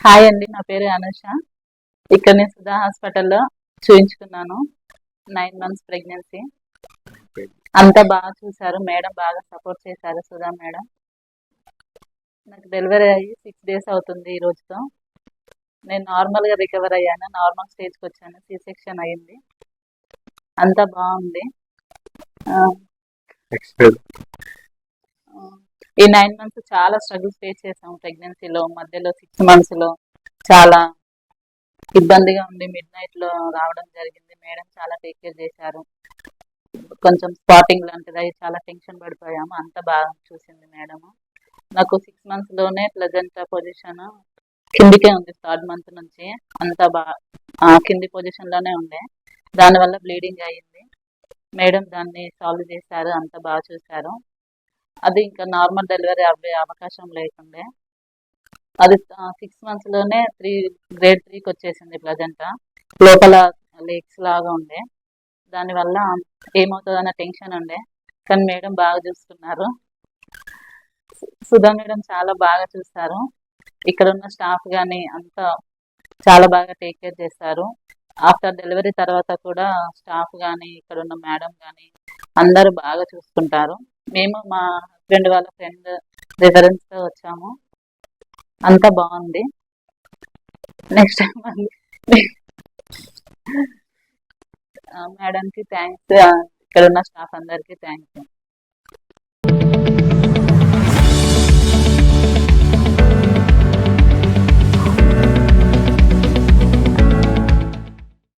Hi అండి. నా పేరు అనుష. ఇక్కడ నేను సుధా హాస్పిటల్లో చూయించుకున్నాను. 9 మంత్స్ ప్రెగ్నెన్సీ. అంతా బాగా చూసారు. మేడం బాగా సపోర్ట్ చేశారు. సుధా మేడం. నాకు డెలివరీ అయ్యి 6 డేస్ అవుతుంది ఈ రోజుతో. నేను నార్మల్గా రికవర్ అయ్యాను. నార్మల్ స్టేజ్కి వచ్చాను. సి సెక్షన్ అయింది. అంతా బాగుంది. ఆ, ఆ, ఈ 9 మంత్స్ చాలా స్ట్రగుల్స్ ఫేస్ చేసాము ప్రెగ్నెన్సీలో. మధ్యలో 6 మంత్స్లో చాలా ఇబ్బందిగా ఉండి మిడ్ నైట్ లో రావడం జరిగింది. మేడం చాలా టేక్ కేర్ చేశారు. కొంచెం స్పాటింగ్ లాంటిది అయి చాలా టెన్షన్ పడిపోయాము. అంత బాగా చూసింది మేడం. నాకు 6 మంత్స్ లోనే ప్లజెంట్ పొజిషన్ కిందికే ఉంది. థర్డ్ మంత్ నుంచి అంత కింది పొజిషన్ లోనే ఉండే. దానివల్ల బ్లీడింగ్ అయ్యింది. మేడం దాన్ని సాల్వ్ చేశారు. అంత బాగా చూశారు. అది ఇంకా నార్మల్ డెలివరీ అవ్వే అవకాశం లేకుండే. అది 6 మంత్స్ లోనే గ్రేడ్ 3కి వచ్చేసింది ప్లజెంట. లోపల లేక్స్ లాగా ఉండే. దానివల్ల ఏమవుతుందన్న టెన్షన్ ఉండే. కానీ మేడం బాగా చూసుకున్నారు. సుధా మేడం చాలా బాగా చూస్తారు. ఇక్కడ ఉన్న స్టాఫ్ కానీ అంతా చాలా బాగా టేక్ కేర్ చేస్తారు. ఆఫ్టర్ డెలివరీ తర్వాత కూడా స్టాఫ్ కానీ ఇక్కడ ఉన్న మేడం కానీ అందరూ బాగా చూసుకుంటారు. మేము మా హస్బెండ్ వాళ్ళ ఫ్రెండ్ రిఫరెన్స్ తో వచ్చాము. అంతా బాగుంది. నెక్స్ట్ టైం మేడంకి థ్యాంక్స్. ఇక్కడ ఉన్న స్టాఫ్ అందరికీ థ్యాంక్స్.